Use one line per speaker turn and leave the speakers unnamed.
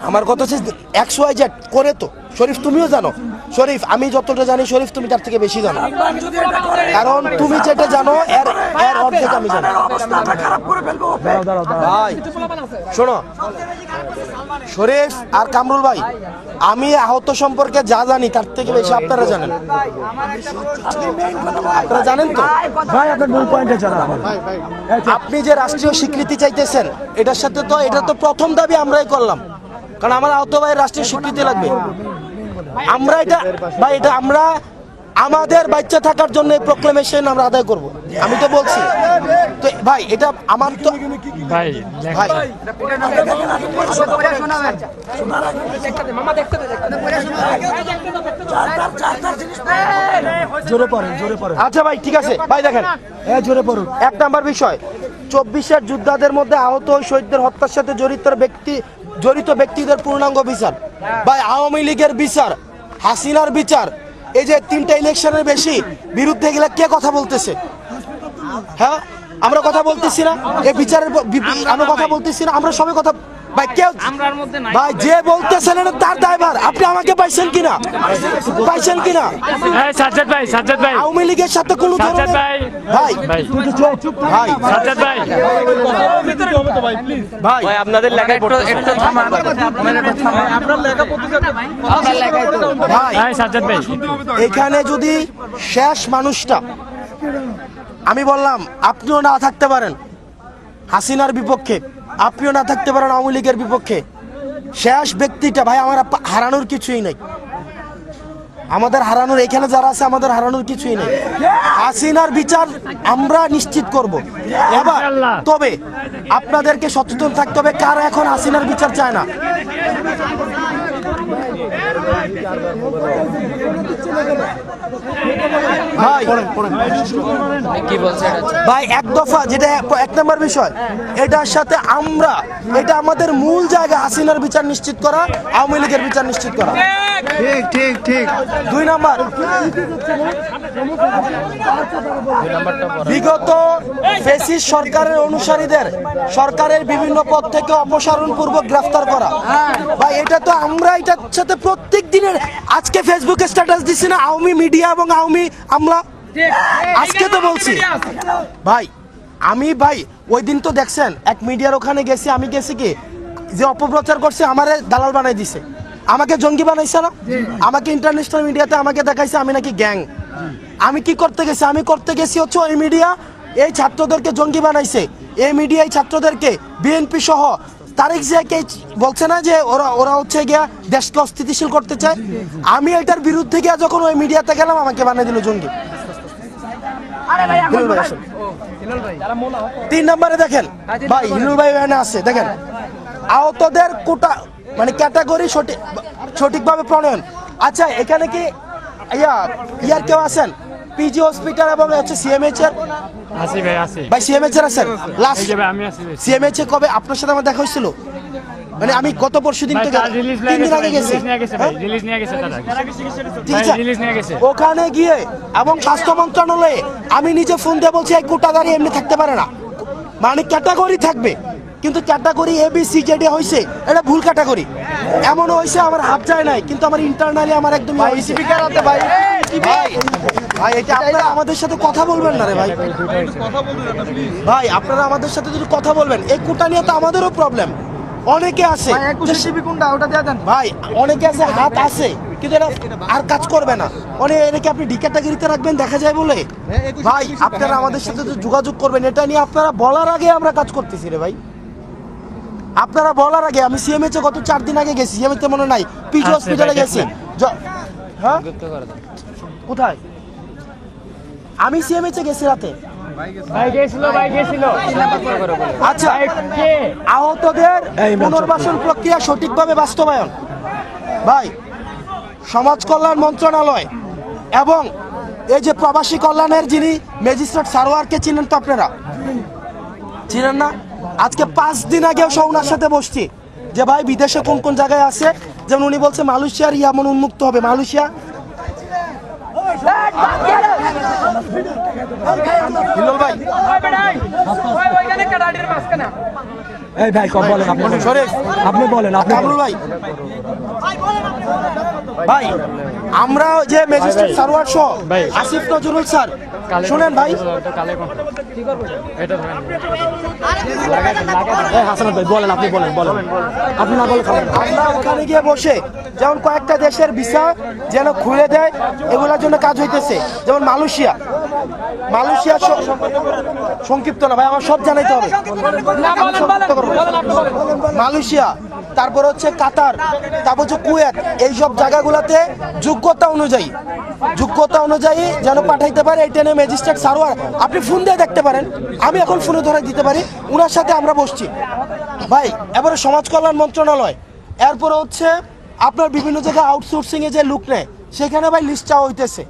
আমার কথা হচ্ছে XYZ করে তো শরীফ, তুমিও জানো শরীফ, আমি যতটা জানি শরীফ তুমি তার থেকে বেশি জানো, কারণ তুমি যেটা জানো এর অর্ধেক আমি জানি। ভাই শোনো শরীফ আর কামরুল ভাই, আমি আহত সম্পর্কে যা জানি তার থেকে বেশি আপনারা জানেন। আপনারা জানেন তো
ভাই, আপনার মূল পয়েন্টে জানা।
আপনি যে রাষ্ট্রীয় স্বীকৃতি চাইতেছেন, এটার সাথে তো এটা তো প্রথম দাবি আমরাই করলাম, কারণ আমার আহত ভাইয়ের রাষ্ট্রীয় স্বীকৃতি লাগবে। আমরা এটা ভাই, এটা আমরা আমাদের বাচ্চা থাকার জন্য এই প্রক্লেমেশন আমরা আদায় করব। আমি তো বলছি তো ভাই, এটা আমার তো ভাই
জোরে পড়ে।
আচ্ছা ভাই ঠিক আছে ভাই, দেখেন
জোরে পড়ুন।
1 নাম্বার বিষয়, 24-এর যোদ্ধাদের মধ্যে আহত ওই শহীদদের হত্যার সাথে জড়িত ব্যক্তিদের পূর্ণাঙ্গ বিচার। ভাই আওয়ামী লীগের বিচার, হাসিনার বিচার, এই যে 3টা ইলেকশনের বেশি বিরুদ্ধে গেলে কে কথা বলতেছে? হ্যাঁ, আমরা কথা বলতেছি না এই বিচারের আমরা কথা বলতেছি না, আমরা সবাই কথা ভাই কেউ ভাই যে বলতেছেন এটা তার দায়ভার। আপনি আমাকে পাইছেন কিনা
সাজ্জাদ ভাই
আওয়ামী লীগের সাথে কোনো ধরনের ভাই
ভাই আপনাদের লেখা একটু থামান, আপনার লেখা ভাই সাজ্জাদ ভাই,
এখানে যদি শেষ মানুষটা, আমি বললাম আপনিও না থাকতে পারেন হাসিনার বিপক্ষে, আপনিও না থাকতে পারেন আওয়ামী লীগের বিপক্ষে, শেষ ব্যক্তিটা ভাই আমার হারানোর কিছুই নেই, আমাদের হারানোর এখানে যারা আছে আমাদের হারানোর কিছুই নেই। হাসিনার বিচার আমরা নিশ্চিত করব। এবার তবে আপনাদেরকে সচেতন থাকতে হবে কারা এখন হাসিনার বিচার চায় না। ভাই এক দফা যেটা 1 নম্বর বিষয়, এটার সাথে আমরা, এটা আমাদের মূল জায়গা হাসিনার বিচার নিশ্চিত করা, আওয়ামী লীগের বিচার নিশ্চিত করা। ঠিক 2 নাম্বার, বিগত ফ্যাসিস্ট সরকারের অনুসারীদের সরকারের বিভিন্ন পদ থেকে অপসারণ পূর্বক গ্রেফতার করা। ভাই এটা তো আমরা এটার সাথে প্রত্যেক দিনের, আজকে ফেসবুকে স্ট্যাটাস দিছি না আওয়ামী মিডিয়া এবং আওয়ামী আমলা, আজকে তো বলছি ভাই, আমি ভাই ওই দিন তো দেখছেন এক মিডিয়ার ওখানে গেছি, আমি গেছি কি যে অপপ্রচার করছে আমারে দালাল বানাই দিছে, আমাকে জঙ্গি বানাইছে না, আমাকে ইন্টারন্যাশনাল মিডিয়াতে আমাকে দেখাইছে আমি নাকি গ্যাং। আমি কি করতে গেছি? আমি করতে গেছি হচ্ছে ওই মিডিয়া এই ছাত্রদেরকে জঙ্গি বানাইছে, এই মিডিয়া এই ছাত্রদেরকে বিএনপি সহ তারেক জিয়াকে বলছে না যে ওরা হচ্ছে গিয়া দেশকে অস্থিতিশীল করতে চায়। আমি এটার বিরুদ্ধে গিয়া যখন ওই মিডিয়াতে গেলাম আমাকে বানিয়ে দিল জঙ্গি। 3 নম্বরে দেখেন ভাই, হিলুল ভাই এখানে আছে, দেখেন আহতদের কোটা মানে ক্যাটাগরি সঠিকভাবে প্রণয়ন। আচ্ছা এখানে কি ইয়ার কেউ আছেন পিজি হসপিটাল এবং হচ্ছে সিএমএইচ এর? ভাই সিএমএইচ এর আছেন? লাস্ট সিএমএইচ এ কবে আপনার সাথে আমার দেখা হয়েছিল? মানে আমি গত পরশুদিন থেকে 3 দিন আগে গেছি ওখানে গিয়ে, এবং স্বাস্থ্য মন্ত্রণালয়ে আমি নিজে ফোন দিয়ে বলছি এই কোটাগারি এমনি থাকতে পারে না, মানে ক্যাটাগরি থাকবে, কিন্তু ক্যাটাগরি ABCD হয়েছে, এটা ভুল ক্যাটাগরি। এমনও হয়েছে আমার হাত যায় নাই, কিন্তু আমার ইন্টারনালি আমার একদম ভাই এটা আপনারা আমাদের সাথে কথা বলবেন না রে ভাই, ভাই আপনারা আমাদের সাথে যদি কথা বলবেন, এই কোটা নিয়ে তো আমাদেরও প্রবলেম। অনেকে আছে ভাই, অনেকে আছে হাত আছে কিন্তু এটা আর কাজ করবে না, এটাকে আপনি ডি ক্যাটাগরিতে রাখবেন দেখা যায় বলে। ভাই আপনারা আমাদের সাথে যোগাযোগ করবেন, এটা নিয়ে আপনারা বলার আগে আমরা কাজ করতেছি রে ভাই, আপনারা বলার আগে। আমি সিএমএইচ গত 4 দিন আগে গেছি, সিএমএইচ মনে নাই, পিজি হসপিটালে গেছি। হ্যাঁ কোথায়? আমি সিএমএইচ গেছি রাতে। আচ্ছা আহতদের পুনর্বাসন প্রক্রিয়া সঠিকভাবে বাস্তবায়ন, ভাই সমাজ কল্যাণ মন্ত্রণালয় এবং এই যে প্রবাসী কল্যাণের যিনি ম্যাজিস্ট্রেট সারোয়ারকে চিনেন তো আপনারা? চিনেন না? আজকে 5 দিন আগেও ওনার সাথে বসছি যে ভাই বিদেশে কোন কোন জায়গায় আছে, যেমন উনি বলছে মালয়েশিয়ার ইয়ামন উন্মুক্ত হবে, মালয়েশিয়া হিলল ভাই
এই ভাই কম বলেন আপনি বলেন।
শরীফ
আপনি বলেন আপনি
কামরুল
বলেন।
ভাই ভাই আমরা যে ম্যাজিস্ট্রেট সারোয়ার সহ আসিফ নজরুল স্যার শুনেন ভাই
এই হাসানাত ভাই বলেন আপনি বলেন বলেন আপনি না বলে খাবেন না।
আমরা ওখানে গিয়ে বসে যেমন কয়েকটা দেশের ভিসা যেন খুলে দেয় এগুলোর জন্য কাজ হইতেছে, যেমন মালয়েশিয়া সংক্ষিপ্ত না ভাই, আমার সব জানাইতে হবে। আমি সংক্ষিপ্ত করবো। মালয়েশিয়া, তারপর হচ্ছে কাতার, তারপর হচ্ছে কুয়েত, এইসব জায়গাগুলোতে যোগ্যতা অনুযায়ী যেন পাঠাইতে পারে। এই টেনে ম্যাজিস্ট্রেট সারোয়ার আপনি ফোন দিয়ে দেখতে পারেন, আমি এখন ফোনে ধরাই দিতে পারি, উনার সাথে আমরা বসছি ভাই। এবারে সমাজ কল্যাণ মন্ত্রণালয়, এরপরে হচ্ছে আপনার বিভিন্ন জায়গায় আউটসোর্সিং এ যে লুক নেয় সেখানে ভাই লিস্ট চাওয়া হইতেছে।